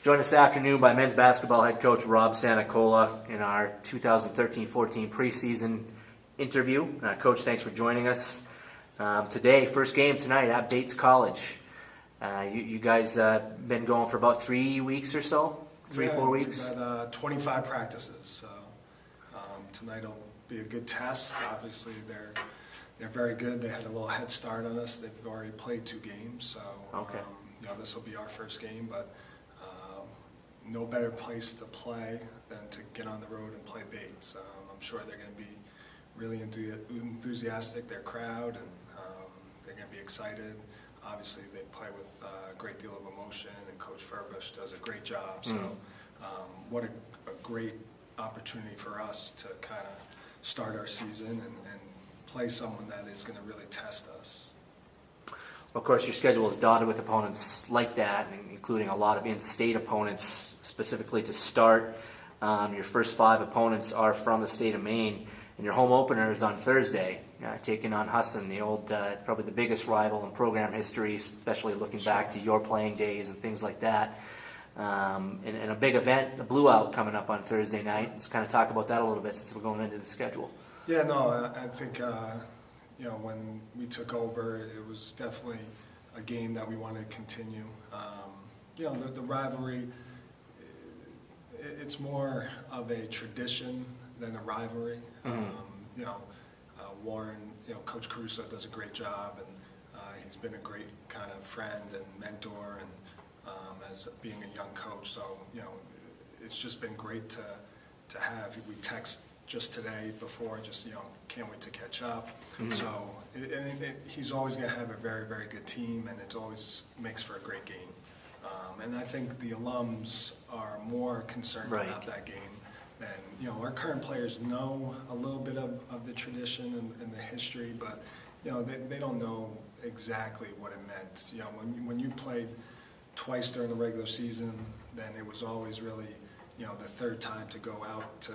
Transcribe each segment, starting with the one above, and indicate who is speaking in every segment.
Speaker 1: Joined this afternoon by men's basketball head coach Rob Santacola in our 2013-14 preseason interview. Coach, thanks for joining us. Today, first game tonight at Bates College. You guys been going for about 3 weeks or so? 4 weeks?
Speaker 2: We've had 25 practices, so tonight will be a good test. Obviously, they're very good. They had a little head start on us. They've already played 2 games, so
Speaker 1: okay.
Speaker 2: This will be our first game, but no better place to play than to get on the road and play Bates. I'm sure they're going to be really enthusiastic, their crowd, and they're going to be excited. Obviously, they play with a great deal of emotion, and Coach Furbush does a great job. So what a great opportunity for us to kind of start our season and play someone that is going to really test us.
Speaker 1: Of course, your schedule is dotted with opponents like that, including a lot of in-state opponents specifically to start. Your first 5 opponents are from the state of Maine, and your home opener is on Thursday, taking on Husson, the old, probably the biggest rival in program history, especially looking back to your playing days and things like that. And a big event, the Blue Out, coming up on Thursday night. Let's kind of talk about that a little bit since we're going into the schedule.
Speaker 2: Yeah, no, I think when we took over, it was definitely a game that we wanted to continue. The rivalry, it's more of a tradition than a rivalry. Warren, Coach Caruso does a great job, and he's been a great kind of friend and mentor, and as being a young coach. So it's just been great to have. We text just today before, can't wait to catch up. So he's always going to have a very, very good team, and it always makes for a great game. And I think the alums are more concerned about that game than, our current players know a little bit of the tradition and the history, but they don't know exactly what it meant. When you played twice during the regular season, then it was always really, the third time to go out to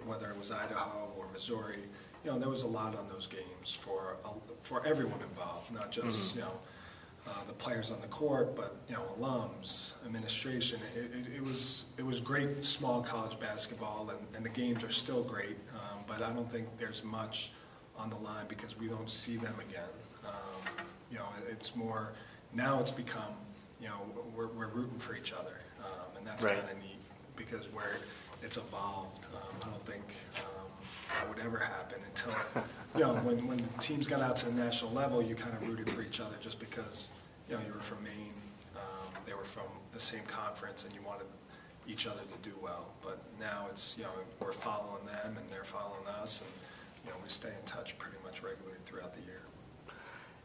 Speaker 2: whether it was Idaho or Missouri. There was a lot on those games for everyone involved, not just the players on the court, but alums, administration. It was great small college basketball, and the games are still great. But I don't think there's much on the line because we don't see them again. It's more now. It's become we're rooting for each other, and that's kind of neat because where it's evolved. I don't think that would ever happen until when the teams got out to the national level, you kind of rooted for each other just because you were from Maine, they were from the same conference, and you wanted each other to do well. But now it's we're following them and they're following us, and we stay in touch pretty much regularly throughout the year.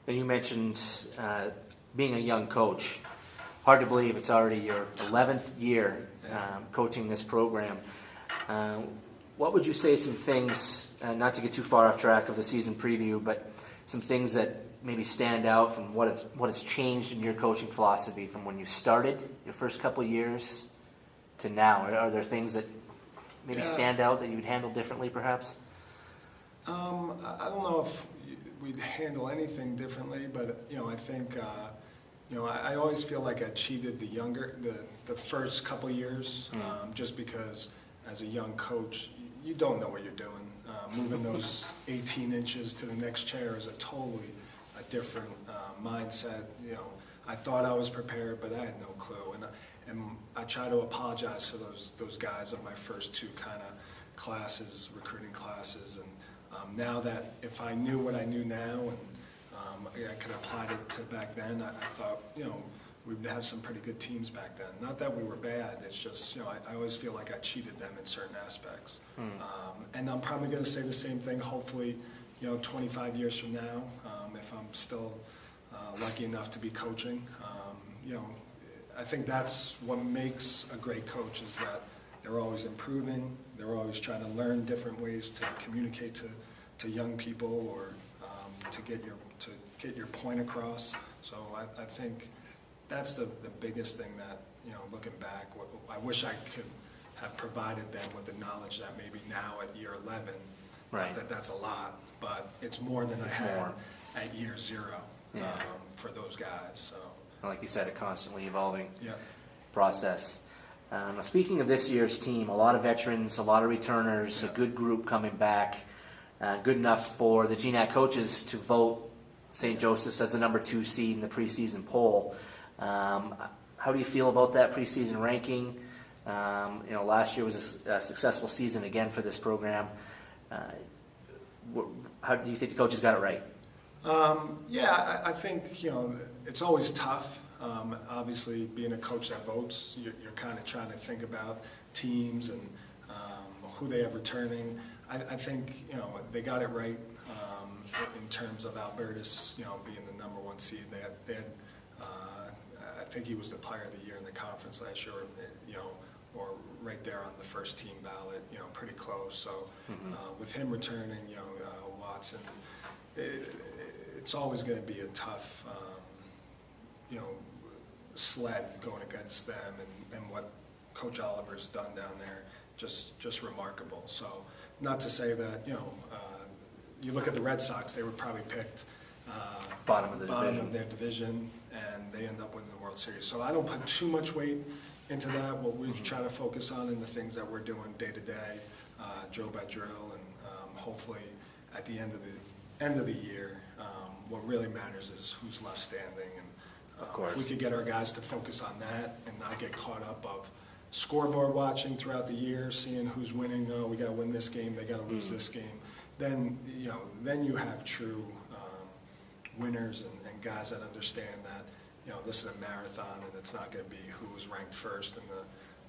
Speaker 1: And you mentioned being a young coach. Hard to believe it's already your 11th year coaching this program. What would you say some things, not to get too far off track of the season preview, but some things that maybe stand out from what has changed in your coaching philosophy from when you started your first couple of years to now? Are there things that maybe stand out that you would handle differently, perhaps?
Speaker 2: I don't know if we'd handle anything differently, but I think I always feel like I cheated the first couple of years, just because as a young coach, you don't know what you're doing. Moving those 18 inches to the next chair is a totally different mindset. I thought I was prepared, but I had no clue, and I try to apologize to those guys on my first 2 kind of classes, recruiting classes, and now that if I knew what I knew now and I could apply it to back then, I thought we would have some pretty good teams back then. Not that we were bad, it's just I always feel like I cheated them in certain aspects. And I'm probably going to say the same thing hopefully 25 years from now, if I'm still lucky enough to be coaching. I think that's what makes a great coach, is that they're always improving, they're always trying to learn different ways to communicate to young people or to get your point across. So I think that's the biggest thing that, looking back, I wish I could have provided them with the knowledge that maybe now at year 11, that's a lot, but it's more than I had at year 0 for those guys. So,
Speaker 1: like you said, it constantly evolving.
Speaker 2: Yeah.
Speaker 1: process. Speaking of this year's team, a lot of veterans, a lot of returners, a good group coming back, good enough for the GNAC coaches to vote St. Joseph's as the number 2 seed in the preseason poll. How do you feel about that preseason ranking? Last year was a successful season again for this program. How do you think the coaches got it right?
Speaker 2: I think, it's always tough. Obviously, being a coach that votes, you're kind of trying to think about teams and who they have returning. I think, they got it right in terms of Albertus, being the number 1 seed. They had I think he was the player of the year in the conference last year, or right there on the first team ballot, pretty close. So with him returning, Watson, it's always going to be a tough, sled going against them, and what Coach Oliver's done down there, just remarkable. So not to say that, you look at the Red Sox, they were probably picked
Speaker 1: bottom of
Speaker 2: their division, and they end up winning the World Series. So I don't put too much weight into that. What we try to focus on in the things that we're doing day to day, drill by drill, and hopefully at the end of the year, what really matters is who's left standing. And
Speaker 1: of course,
Speaker 2: if we could get our guys to focus on that and not get caught up of scoreboard watching throughout the year, seeing who's winning. Oh, we got to win this game. They got to lose this game. Then you have true winners and guys that understand that this is a marathon, and it's not going to be who was ranked first in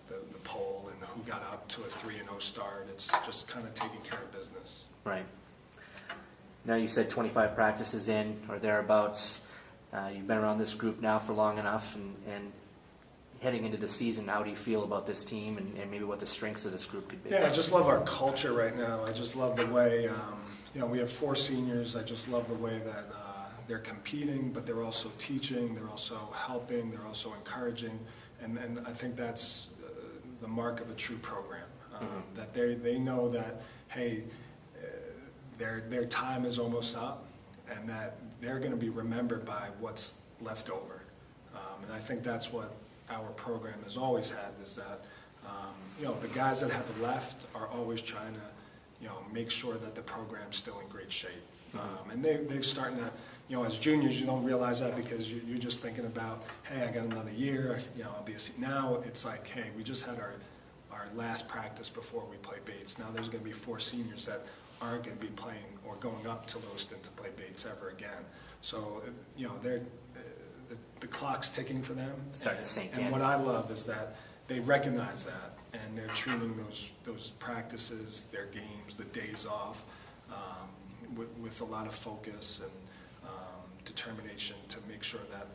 Speaker 2: the poll and who got up to a 3-0 start. It's just kind of taking care of business.
Speaker 1: Right. Now you said 25 practices in or thereabouts. You've been around this group now for long enough, and heading into the season, how do you feel about this team and maybe what the strengths of this group could be?
Speaker 2: Yeah, I just love our culture right now. I just love the way, we have 4 seniors. I just love the way that they're competing, but they're also teaching, they're also helping, they're also encouraging, and I think that's the mark of a true program, that they know that, hey, their time is almost up, and that they're going to be remembered by what's left over. And I think that's what our program has always had, is that the guys that have left are always trying to make sure that the program's still in great shape. And they've starting to, as juniors, you don't realize that because you're just thinking about, hey, I got another year, I'll be a senior. Now it's like, hey, we just had our last practice before we play Bates. Now there's going to be 4 seniors that aren't going to be playing or going up to Lewiston to play Bates ever again. So, they're the clock's ticking for them.
Speaker 1: Starting to sink in.
Speaker 2: And what I love is that they recognize that, and they're treating those practices, their games, the days off, with a lot of focus and determination to make sure that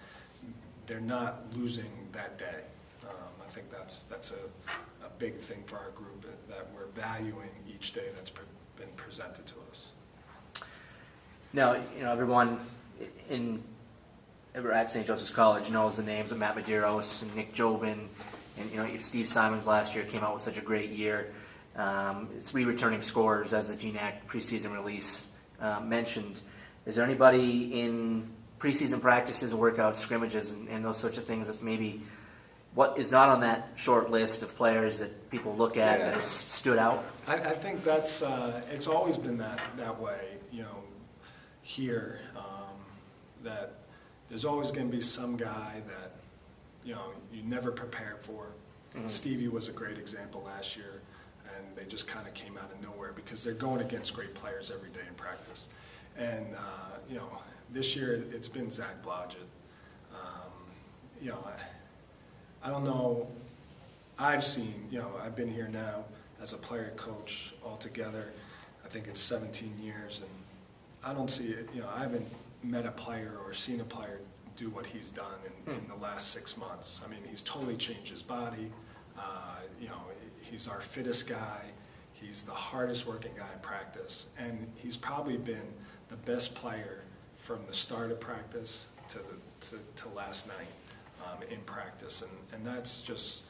Speaker 2: they're not losing that day. I think that's a big thing for our group, that we're valuing each day that's been presented to us.
Speaker 1: Now, everyone at St. Joseph's College knows the names of Matt Medeiros and Nick Jobin, and Steve Simons last year came out with such a great year. 3 returning scorers, as the GNAC preseason release mentioned. Is there anybody in preseason practices and workouts, scrimmages, and those sorts of things that's maybe what is not on that short list of players that people look at that has stood out?
Speaker 2: I think that's it's always been that way, here, that there's always going to be some guy that you never prepared for. Mm-hmm. Stevie was a great example last year, and they just kind of came out of nowhere because they're going against great players every day in practice. And this year it's been Zach Blodgett. I don't know. I've seen, I've been here now as a player coach altogether. I think it's 17 years, and I don't see it. I haven't met a player or seen a player do what he's done in the last 6 months. I mean, he's totally changed his body. He's our fittest guy. He's the hardest working guy in practice, and he's probably been the best player from the start of practice to last night in practice, and that's just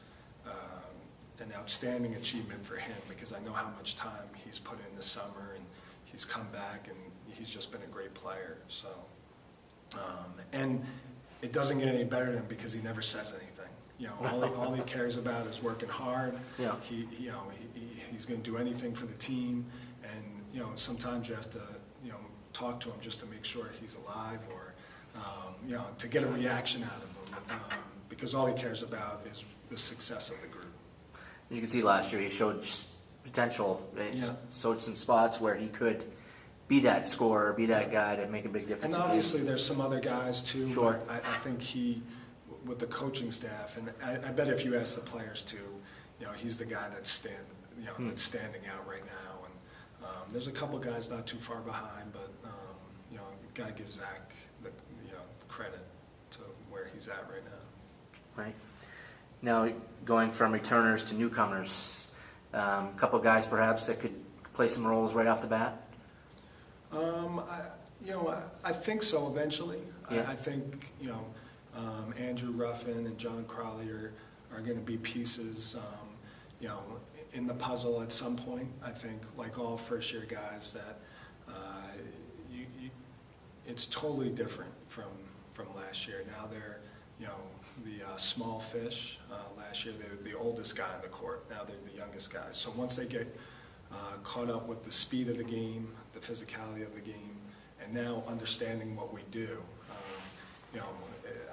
Speaker 2: an outstanding achievement for him, because I know how much time he's put in this summer, and he's come back, and he's just been a great player. So, and it doesn't get any better than because he never says anything. All he cares about is working hard.
Speaker 1: Yeah.
Speaker 2: He's going to do anything for the team, and sometimes you have to talk to him just to make sure he's alive, or to get a reaction out of him, because all he cares about is the success of the group.
Speaker 1: You can see last year he showed potential. He
Speaker 2: Yeah.
Speaker 1: showed some spots where he could be that scorer, be that guy to make a big difference.
Speaker 2: And obviously there's some other guys too.
Speaker 1: Sure.
Speaker 2: But I think with the coaching staff, and I bet if you ask the players too, he's the guy that's that's standing out right now. And there's a couple guys not too far behind, but got to give Zach the credit to where he's at right now.
Speaker 1: Right. Now, going from returners to newcomers, a couple guys perhaps that could play some roles right off the bat?
Speaker 2: I think so eventually.
Speaker 1: Yeah.
Speaker 2: I think, Andrew Ruffin and John Crawley are going to be pieces, in the puzzle at some point. I think, like all first-year guys, that it's totally different from last year. Now they're, the small fish. Last year they were the oldest guy on the court. Now they're the youngest guys. So once they get caught up with the speed of the game, the physicality of the game, and now understanding what we do,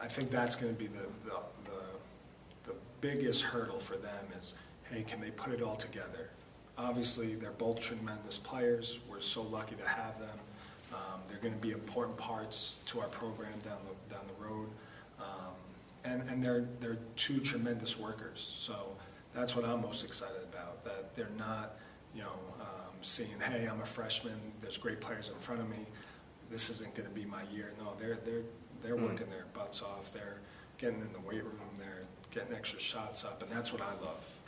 Speaker 2: I think that's going to be the biggest hurdle for them is, hey, can they put it all together? Obviously, they're both tremendous players. We're so lucky to have them. They're going to be important parts to our program down the road. And they're two tremendous workers. So that's what I'm most excited about, that they're not, seeing, hey, I'm a freshman, there's great players in front of me, this isn't going to be my year. No, they're working their butts off. They're getting in the weight room. They're getting extra shots up, and that's what I love,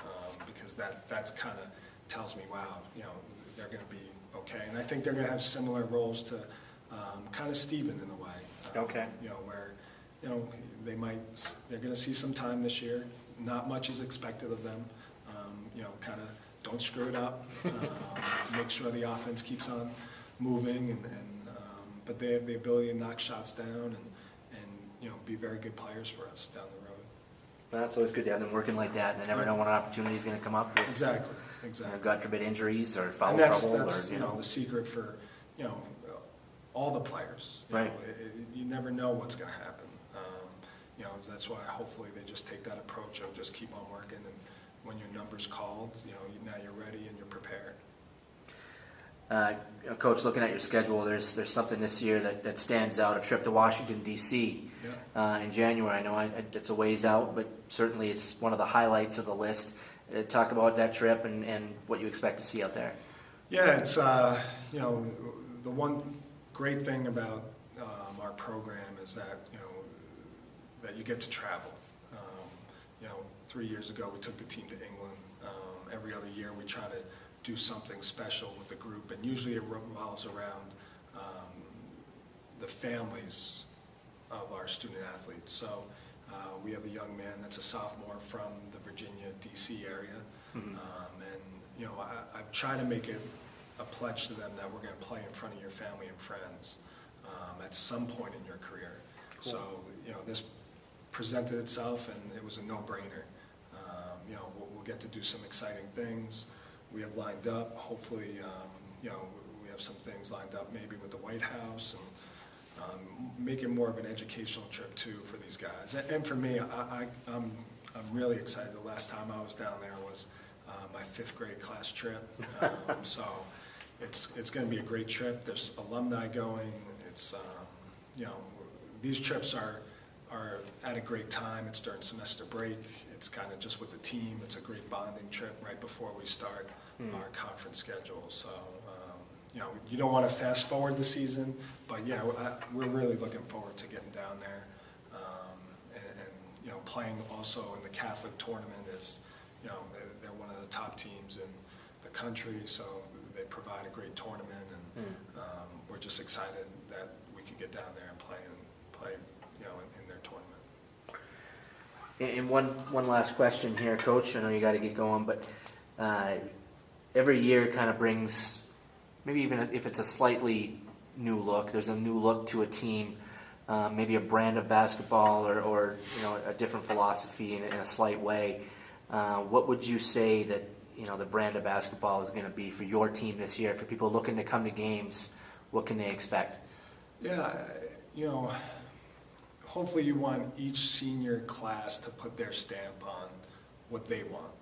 Speaker 2: because that's kind of tells me, wow, they're going to be okay. And I think they're going to have similar roles to kind of Steven in a way.
Speaker 1: Okay.
Speaker 2: Where they're going to see some time this year. Not much is expected of them. Kind of don't screw it up. Make sure the offense keeps on moving, but they have the ability to knock shots down and be very good players for us down the road.
Speaker 1: That's always good to have them working like that. They never know when an opportunity is going to come up. With,
Speaker 2: Exactly.
Speaker 1: God forbid injuries or foul
Speaker 2: And that's
Speaker 1: trouble.
Speaker 2: the secret for all the players.
Speaker 1: Right.
Speaker 2: You never know what's going to happen. That's why hopefully they just take that approach of just keep on working, and when your number's called, now you're ready and you're prepared.
Speaker 1: Coach, looking at your schedule, there's something this year that stands out, a trip to Washington, D.C. In January. I know it's a ways out, but certainly it's one of the highlights of the list. Talk about that trip and what you expect to see out there.
Speaker 2: Yeah, it's, the one great thing about our program is that, that you get to travel. 3 years ago we took the team to England. Every other year we try to do something special with the group, and usually it revolves around the families of our student athletes. So we have a young man that's a sophomore from the Virginia, D.C. area, and I've tried to make it a pledge to them that we're going to play in front of your family and friends at some point in your career. Cool. So this presented itself, and it was a no-brainer. We'll get to do some exciting things. We have lined up. Hopefully, we have some things lined up, maybe with the White House, and make it more of an educational trip too for these guys. And for me, I'm really excited. The last time I was down there was my 5th grade class trip. So it's going to be a great trip. There's alumni going. It's these trips are at a great time. It's during semester break. It's kind of just with the team. It's a great bonding trip right before we start our conference schedule. So, you don't want to fast forward the season, but yeah, we're really looking forward to getting down there. And playing also in the Catholic tournament is, they're one of the top teams in the country, so they provide a great tournament, and we're just excited that we can get down there and play in their tournament.
Speaker 1: And one last question here, Coach. I know you got to get going, but every year kind of brings, maybe even if it's a slightly new look, there's a new look to a team. maybe a brand of basketball or a different philosophy in a slight way, what would you say that the brand of basketball is going to be for your team this year? For people looking to come to games, what can they expect?
Speaker 2: Yeah, hopefully you want each senior class to put their stamp on what they want.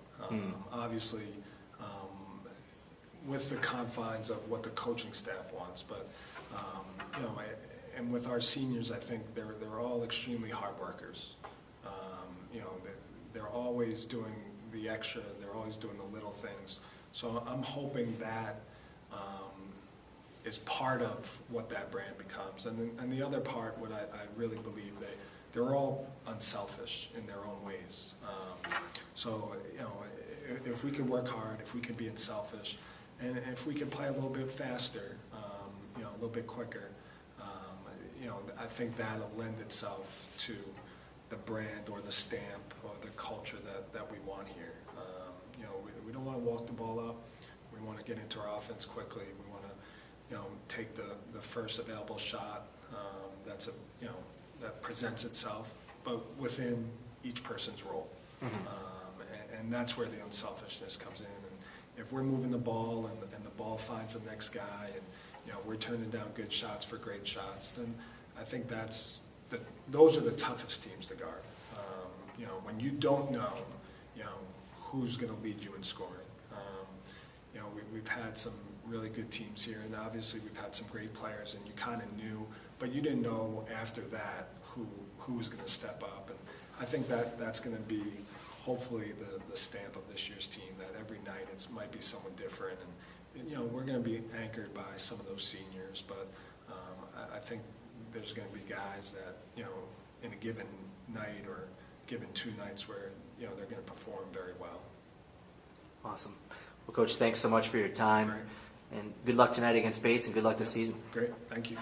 Speaker 2: Obviously, with the confines of what the coaching staff wants, but and with our seniors, I think they're all extremely hard workers. They're always doing the extra. They're always doing the little things. So I'm hoping that is part of what that brand becomes. And the other part, what I really believe, they're all unselfish in their own ways. So if we could work hard, if we could be unselfish, and if we could play a little bit faster, a little bit quicker, I think that'll lend itself to the brand or the stamp or the culture that we want here. We don't want to walk the ball up. We want to get into our offense quickly. We want to, take the first available shot that presents itself, but within each person's role. And that's where the unselfishness comes in. And if we're moving the ball and the ball finds the next guy, and we're turning down good shots for great shots, then I think those are the toughest teams to guard. When you don't know, who's going to lead you in scoring. We've had some really good teams here, and obviously we've had some great players, and you kind of knew, but you didn't know after that who was going to step up. And I think that's going to be hopefully the stamp of this year's team, that every night it might be someone different, and we're going to be anchored by some of those seniors, but I think there's going to be guys that in a given night or given 2 nights where they're going to perform very well.
Speaker 1: Awesome. Well, Coach, thanks so much for your time,
Speaker 2: Great.
Speaker 1: and good luck tonight against Bates, and good luck this season.
Speaker 2: Great, thank you.